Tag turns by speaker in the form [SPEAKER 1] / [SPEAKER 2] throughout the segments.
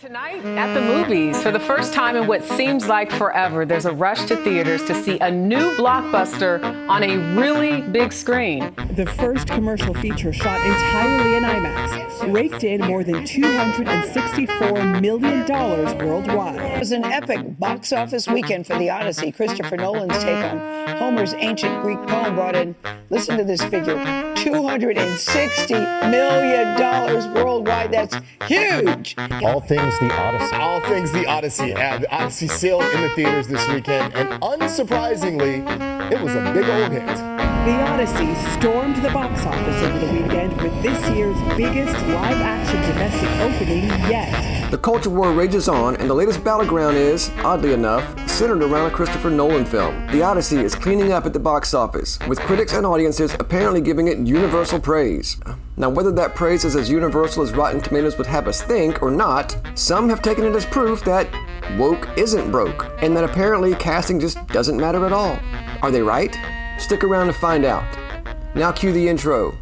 [SPEAKER 1] Tonight at the movies, for the first time in what seems like forever, there's a rush to theaters to see a new blockbuster on a really big screen.
[SPEAKER 2] The first commercial feature shot entirely in IMAX raked in more than $264 million worldwide.
[SPEAKER 3] It was an epic box office weekend for the Odyssey. Christopher Nolan's take on Homer's ancient Greek poem brought in, listen to this figure, $260 million worldwide. That's huge.
[SPEAKER 4] All things the Odyssey.
[SPEAKER 5] All things the Odyssey. The Odyssey sailed in the theaters this weekend, and unsurprisingly, it was a big old hit.
[SPEAKER 2] The Odyssey stormed the box office over the weekend with this year's biggest live-action domestic opening yet.
[SPEAKER 6] The culture war rages on, and the latest battleground is, oddly enough, centered around a Christopher Nolan film. The Odyssey is cleaning up at the box office, with critics and audiences apparently giving it universal praise. Now, whether that praise is as universal as Rotten Tomatoes would have us think or not, some have taken it as proof that woke isn't broke, and that apparently casting just doesn't matter at all. Are they right? Stick around to find out. Now cue the intro.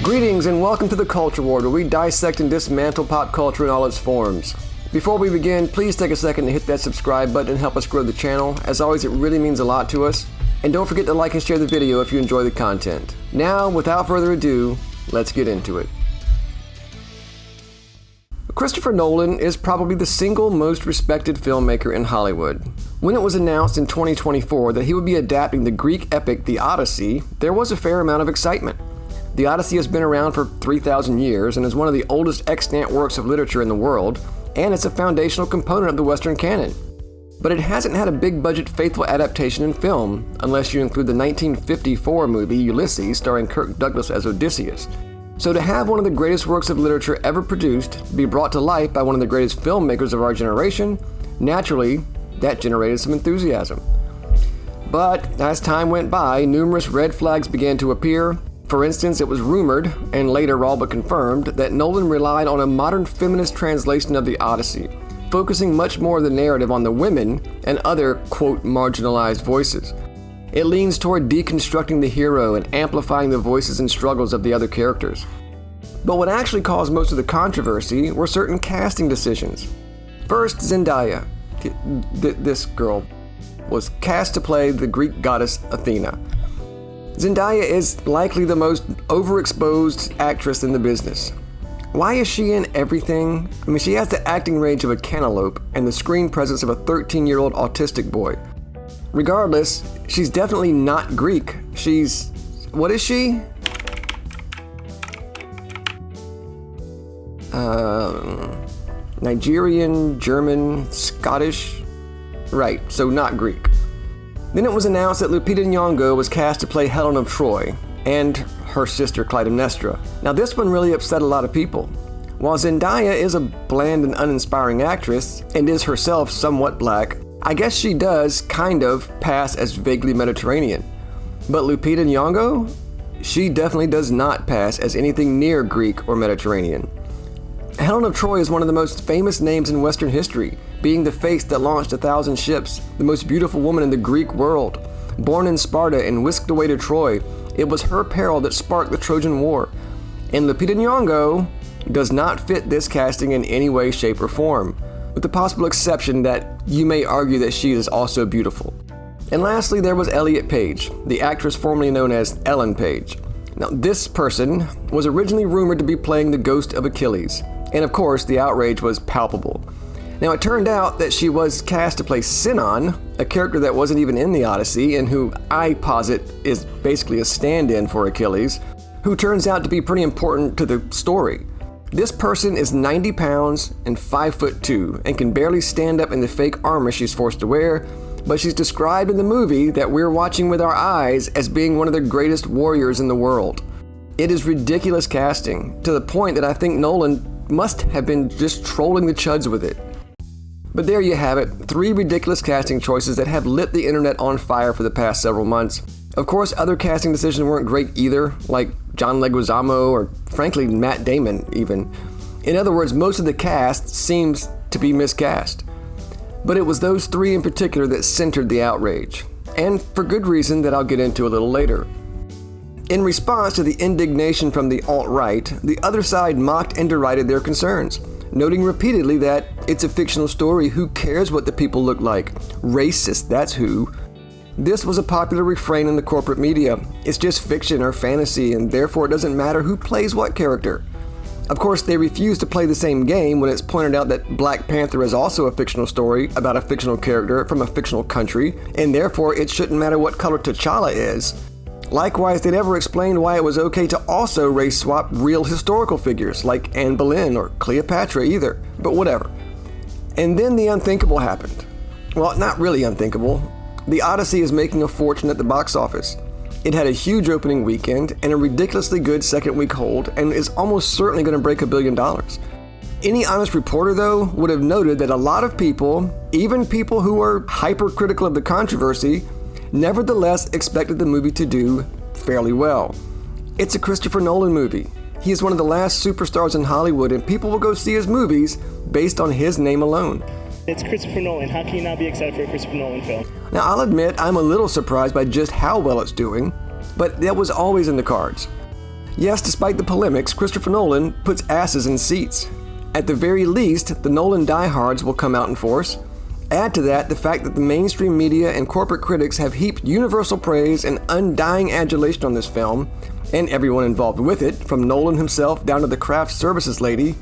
[SPEAKER 6] Greetings and welcome to the Culture War, where we dissect and dismantle pop culture in all its forms. Before we begin, please take a second to hit that subscribe button and help us grow the channel. As always, it really means a lot to us. And don't forget to like and share the video if you enjoy the content. Now, without further ado, let's get into it. Christopher Nolan is probably the single most respected filmmaker in Hollywood. When it was announced in 2024 that he would be adapting the Greek epic The Odyssey, there was a fair amount of excitement. The Odyssey has been around for 3,000 years and is one of the oldest extant works of literature in the world, and it's a foundational component of the Western canon. But it hasn't had a big-budget faithful adaptation in film, unless you include the 1954 movie Ulysses starring Kirk Douglas as Odysseus. So to have one of the greatest works of literature ever produced be brought to life by one of the greatest filmmakers of our generation, naturally, that generated some enthusiasm. But as time went by, numerous red flags began to appear. For instance, it was rumored, and later all but confirmed, that Nolan relied on a modern feminist translation of the Odyssey, focusing much more of the narrative on the women and other, quote, marginalized voices. It leans toward deconstructing the hero and amplifying the voices and struggles of the other characters. But what actually caused most of the controversy were certain casting decisions. First, Zendaya. This girl was cast to play the Greek goddess Athena. Zendaya is likely the most overexposed actress in the business. Why is she in everything? I mean, she has the acting range of a cantaloupe and the screen presence of a 13-year-old autistic boy. Regardless, she's definitely not Greek. She's... what is she? Nigerian, German, Scottish? Right, so not Greek. Then it was announced that Lupita Nyong'o was cast to play Helen of Troy, and her sister Clytemnestra. Now this one really upset a lot of people. While Zendaya is a bland and uninspiring actress, and is herself somewhat black, I guess she does, kind of, pass as vaguely Mediterranean. But Lupita Nyong'o? She definitely does not pass as anything near Greek or Mediterranean. Helen of Troy is one of the most famous names in Western history, being the face that launched 1,000 ships, the most beautiful woman in the Greek world. Born in Sparta and whisked away to Troy, it was her peril that sparked the Trojan War. And Lupita Nyong'o does not fit this casting in any way, shape, or form, with the possible exception that you may argue that she is also beautiful. And lastly, there was Elliot Page, the actress formerly known as Ellen Page. Now, this person was originally rumored to be playing the ghost of Achilles, and of course, the outrage was palpable. Now, it turned out that she was cast to play Sinon, a character that wasn't even in the Odyssey, and who I posit is basically a stand-in for Achilles, who turns out to be pretty important to the story. This person is 90 pounds and 5'2", and can barely stand up in the fake armor she's forced to wear, but she's described in the movie that we're watching with our eyes as being one of the greatest warriors in the world. It is ridiculous casting, to the point that I think Nolan must have been just trolling the chuds with it. But there you have it, 3 ridiculous casting choices that have lit the internet on fire for the past several months. Of course, other casting decisions weren't great either, like John Leguizamo or frankly Matt Damon even. In other words, most of the cast seems to be miscast. But it was those 3 in particular that centered the outrage. and for good reason that I'll get into a little later. In response to the indignation from the alt-right, the other side mocked and derided their concerns, noting repeatedly that it's a fictional story, who cares what the people look like? Racist, that's who. This was a popular refrain in the corporate media. It's just fiction or fantasy, and therefore it doesn't matter who plays what character. Of course, they refuse to play the same game when it's pointed out that Black Panther is also a fictional story about a fictional character from a fictional country, and therefore it shouldn't matter what color T'Challa is. Likewise, they never explained why it was okay to also race swap real historical figures like Anne Boleyn or Cleopatra either, but whatever. And then the unthinkable happened. Well, not really unthinkable. The Odyssey is making a fortune at the box office. It had a huge opening weekend and a ridiculously good second week hold, and is almost certainly going to break $1 billion. Any honest reporter, though, would have noted that a lot of people, even people who are hypercritical of the controversy, nevertheless expected the movie to do fairly well. It's a Christopher Nolan movie. He is one of the last superstars in Hollywood, and people will go see his movies based on his name alone.
[SPEAKER 4] It's Christopher Nolan. How can you not be excited for a Christopher Nolan film?
[SPEAKER 6] Now, I'll admit I'm a little surprised by just how well it's doing, but that was always in the cards. Yes, despite the polemics, Christopher Nolan puts asses in seats. At the very least, the Nolan diehards will come out in force. Add to that the fact that the mainstream media and corporate critics have heaped universal praise and undying adulation on this film, and everyone involved with it, from Nolan himself down to the craft services lady,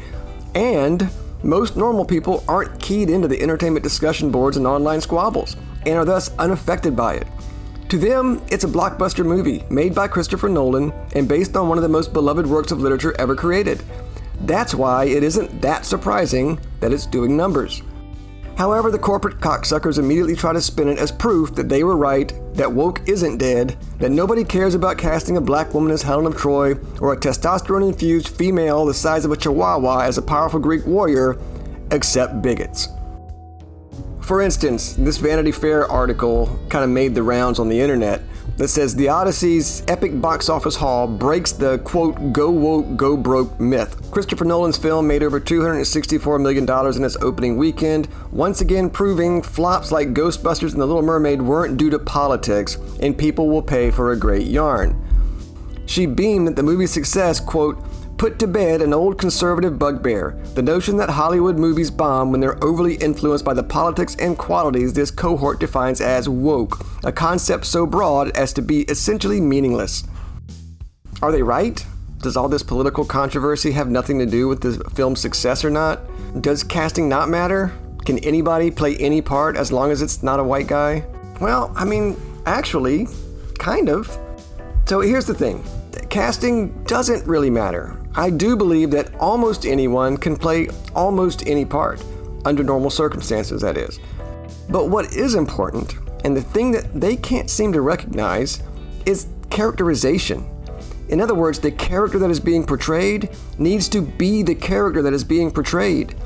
[SPEAKER 6] and most normal people aren't keyed into the entertainment discussion boards and online squabbles, and are thus unaffected by it. To them, it's a blockbuster movie made by Christopher Nolan and based on one of the most beloved works of literature ever created. That's why it isn't that surprising that it's doing numbers. However, the corporate cocksuckers immediately try to spin it as proof that they were right, that woke isn't dead, that nobody cares about casting a black woman as Helen of Troy, or a testosterone-infused female the size of a chihuahua as a powerful Greek warrior, except bigots. For instance, this Vanity Fair article kind of made the rounds on the internet that says the Odyssey's epic box office haul breaks the, quote, go woke, go broke myth. Christopher Nolan's film made over $264 million in its opening weekend, once again proving flops like Ghostbusters and The Little Mermaid weren't due to politics, and people will pay for a great yarn. She beamed that the movie's success, quote, put to bed an old conservative bugbear, the notion that Hollywood movies bomb when they're overly influenced by the politics and qualities this cohort defines as woke, a concept so broad as to be essentially meaningless. Are they right? Does all this political controversy have nothing to do with the film's success or not? Does casting not matter? Can anybody play any part as long as it's not a white guy? Well, I mean, actually, kind of. So here's the thing. Casting doesn't really matter. I do believe that almost anyone can play almost any part, under normal circumstances, that is. But what is important, and the thing that they can't seem to recognize, is characterization. In other words, the character that is being portrayed needs to be the character that is being portrayed.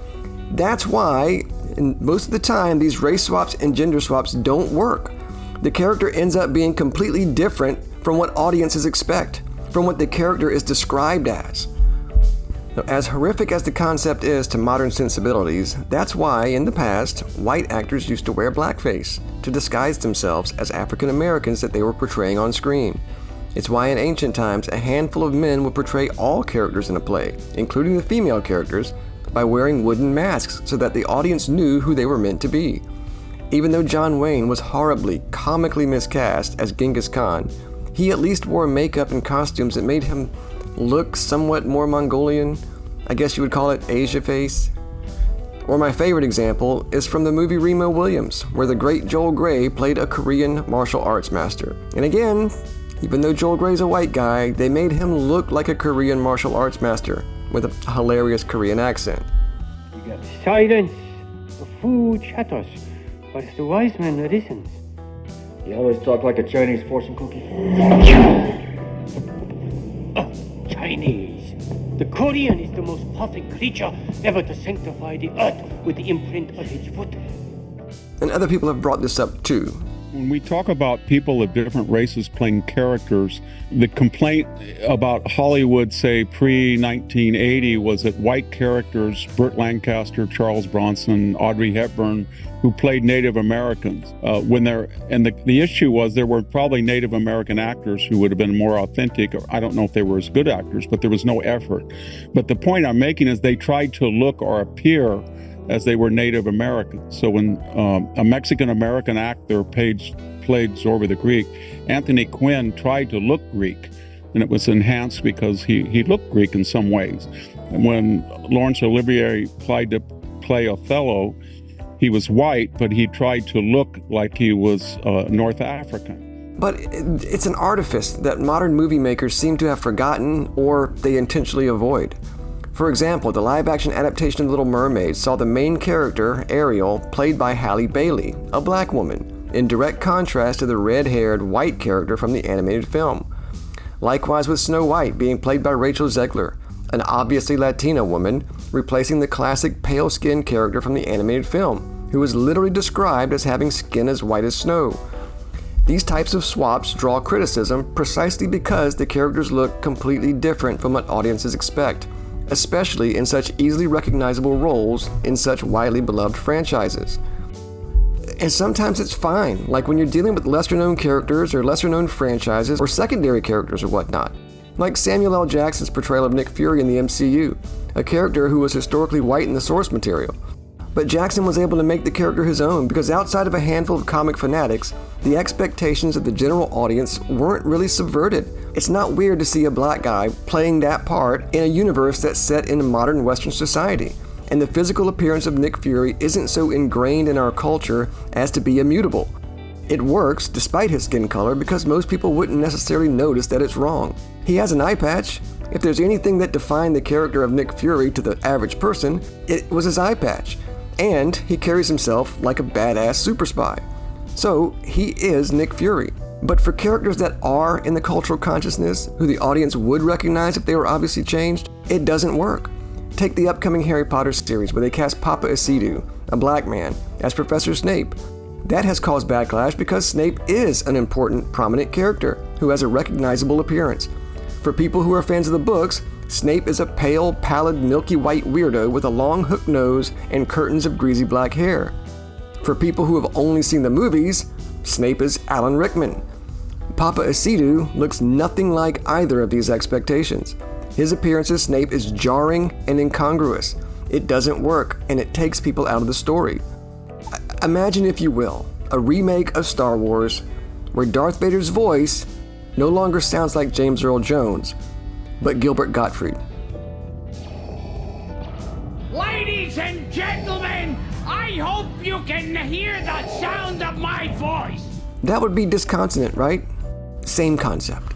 [SPEAKER 6] That's why, most of the time, these race swaps and gender swaps don't work. The character ends up being completely different from what audiences expect, from what the character is described as. Now, as horrific as the concept is to modern sensibilities, that's why, in the past, white actors used to wear blackface to disguise themselves as African Americans that they were portraying on screen. It's why in ancient times, a handful of men would portray all characters in a play, including the female characters, by wearing wooden masks so that the audience knew who they were meant to be. Even though John Wayne was horribly, comically miscast as Genghis Khan, he at least wore makeup and costumes that made him look somewhat more Mongolian. I guess you would call it Asia face. Or my favorite example is from the movie Remo Williams, where the great Joel Grey played a Korean martial arts master. And again, even though Joel Grey's a white guy, they made him look like a Korean martial arts master with a hilarious Korean accent.
[SPEAKER 7] You got silence. The fool chatters, but the wise man listens.
[SPEAKER 8] You always talk like a Chinese fortune cookie.
[SPEAKER 7] Chinese. The Korean is the most perfect creature ever to sanctify the earth with the imprint of his foot.
[SPEAKER 6] And other people have brought this up too.
[SPEAKER 9] When we talk about people of different races playing characters, the complaint about Hollywood, say, pre-1980 was that white characters, Burt Lancaster, Charles Bronson, Audrey Hepburn, who played Native Americans, the issue was there were probably Native American actors who would have been more authentic. I don't know if they were as good actors, but there was no effort. But the point I'm making is they tried to look or appear as they were Native Americans. So when a Mexican-American actor played Zorba the Greek, Anthony Quinn tried to look Greek, and it was enhanced because he looked Greek in some ways. And when Laurence Olivier tried to play Othello, he was white, but he tried to look like he was North African.
[SPEAKER 6] But it's an artifice that modern movie makers seem to have forgotten or they intentionally avoid. For example, the live-action adaptation of Little Mermaid saw the main character, Ariel, played by Halle Bailey, a black woman, in direct contrast to the red-haired white character from the animated film. Likewise with Snow White being played by Rachel Zegler, an obviously Latina woman, replacing the classic pale-skinned character from the animated film, who was literally described as having skin as white as snow. These types of swaps draw criticism precisely because the characters look completely different from what audiences expect, especially in such easily recognizable roles in such widely beloved franchises. And sometimes it's fine, like when you're dealing with lesser-known characters or lesser-known franchises or secondary characters or whatnot, like Samuel L. Jackson's portrayal of Nick Fury in the MCU, a character who was historically white in the source material. But Jackson was able to make the character his own because outside of a handful of comic fanatics, the expectations of the general audience weren't really subverted. It's not weird to see a black guy playing that part in a universe that's set in a modern Western society. And the physical appearance of Nick Fury isn't so ingrained in our culture as to be immutable. It works despite his skin color because most people wouldn't necessarily notice that it's wrong. He has an eye patch. If there's anything that defined the character of Nick Fury to the average person, it was his eye patch. And he carries himself like a badass super spy. So he is Nick Fury. But for characters that are in the cultural consciousness, who the audience would recognize if they were obviously changed, it doesn't work. Take the upcoming Harry Potter series where they cast Papa Isidore, a black man, as Professor Snape. That has caused backlash because Snape is an important, prominent character who has a recognizable appearance. For people who are fans of the books, Snape is a pale, pallid, milky white weirdo with a long hooked nose and curtains of greasy black hair. For people who have only seen the movies, Snape is Alan Rickman. Papa Isidore looks nothing like either of these expectations. His appearance as Snape is jarring and incongruous. It doesn't work, and it takes people out of the story. Imagine, if you will, a remake of Star Wars where Darth Vader's voice no longer sounds like James Earl Jones, but Gilbert Gottfried.
[SPEAKER 10] Ladies and gentlemen, I hope you can hear the sound of my voice.
[SPEAKER 6] That would be disconsonant, right? Same concept.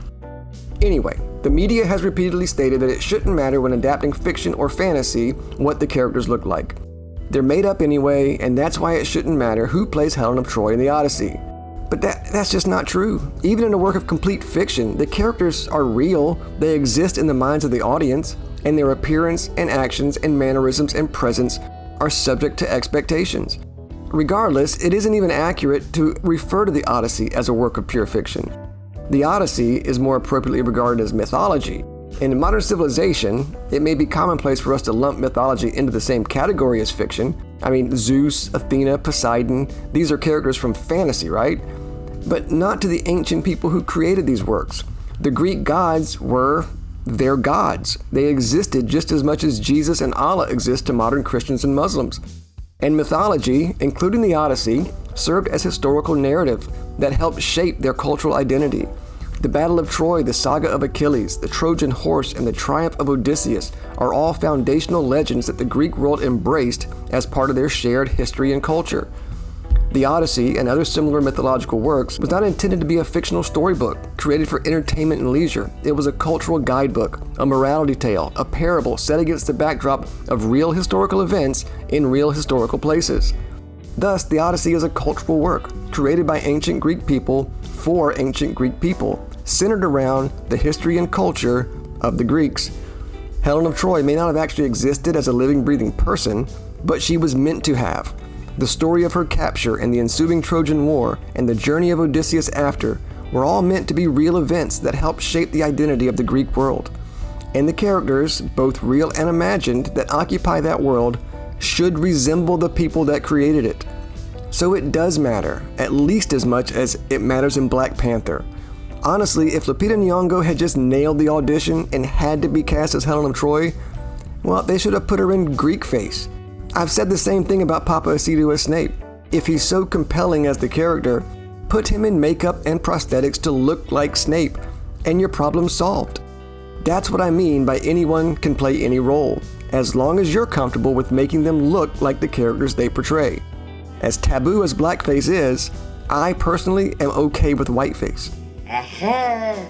[SPEAKER 6] Anyway, the media has repeatedly stated that it shouldn't matter when adapting fiction or fantasy what the characters look like. They're made up anyway, and that's why it shouldn't matter who plays Helen of Troy in the Odyssey. But that's just not true. Even in a work of complete fiction, the characters are real, they exist in the minds of the audience, and their appearance and actions and mannerisms and presence are subject to expectations. Regardless, it isn't even accurate to refer to the Odyssey as a work of pure fiction. The Odyssey is more appropriately regarded as mythology. In modern civilization, it may be commonplace for us to lump mythology into the same category as fiction. I mean, Zeus, Athena, Poseidon, these are characters from fantasy, right? But not to the ancient people who created these works. The Greek gods were their gods. They existed just as much as Jesus and Allah exist to modern Christians and Muslims. And mythology, including the Odyssey, served as historical narrative that helped shape their cultural identity. The Battle of Troy, the Saga of Achilles, the Trojan Horse, and the Triumph of Odysseus are all foundational legends that the Greek world embraced as part of their shared history and culture. The Odyssey and other similar mythological works was not intended to be a fictional storybook created for entertainment and leisure. It was a cultural guidebook, a morality tale, a parable set against the backdrop of real historical events in real historical places. Thus, the Odyssey is a cultural work created by ancient Greek people for ancient Greek people, centered around the history and culture of the Greeks. Helen of Troy may not have actually existed as a living, breathing person, but she was meant to have. The story of her capture and the ensuing Trojan War and the journey of Odysseus after were all meant to be real events that helped shape the identity of the Greek world. And the characters, both real and imagined, that occupy that world should resemble the people that created it. So it does matter, at least as much as it matters in Black Panther. Honestly, if Lupita Nyong'o had just nailed the audition and had to be cast as Helen of Troy, well, they should have put her in Greek face. I've said the same thing about Papa Aceto as Snape. If he's so compelling as the character, put him in makeup and prosthetics to look like Snape, and your problem's solved. That's what I mean by anyone can play any role, as long as you're comfortable with making them look like the characters they portray. As taboo as blackface is, I personally am okay with whiteface.
[SPEAKER 11] Aha!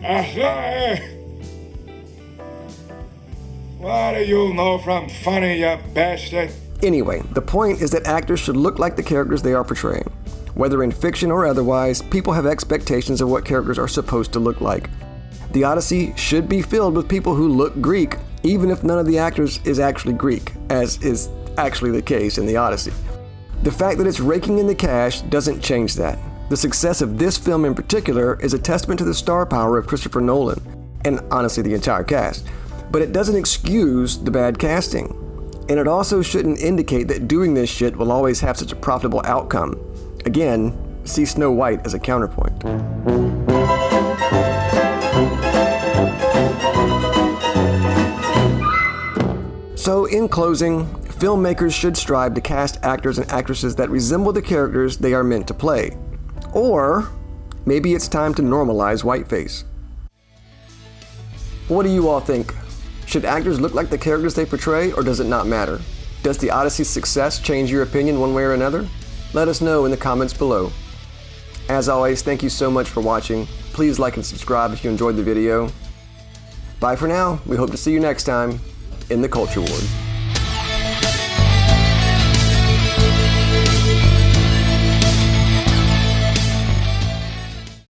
[SPEAKER 11] Aha! What do you know from funny, you bastard?
[SPEAKER 6] Anyway, the point is that actors should look like the characters they are portraying. Whether in fiction or otherwise, people have expectations of what characters are supposed to look like. The Odyssey should be filled with people who look Greek, even if none of the actors is actually Greek, as is actually the case in the Odyssey. The fact that it's raking in the cash doesn't change that. The success of this film in particular is a testament to the star power of Christopher Nolan, and honestly the entire cast. But it doesn't excuse the bad casting. And it also shouldn't indicate that doing this shit will always have such a profitable outcome. Again, see Snow White as a counterpoint. So in closing, filmmakers should strive to cast actors and actresses that resemble the characters they are meant to play. Or maybe it's time to normalize whiteface. What do you all think? Should actors look like the characters they portray, or does it not matter? Does the Odyssey's success change your opinion one way or another? Let us know in the comments below. As always, thank you so much for watching. Please like and subscribe if you enjoyed the video. Bye for now. We hope to see you next time in the Culture Ward.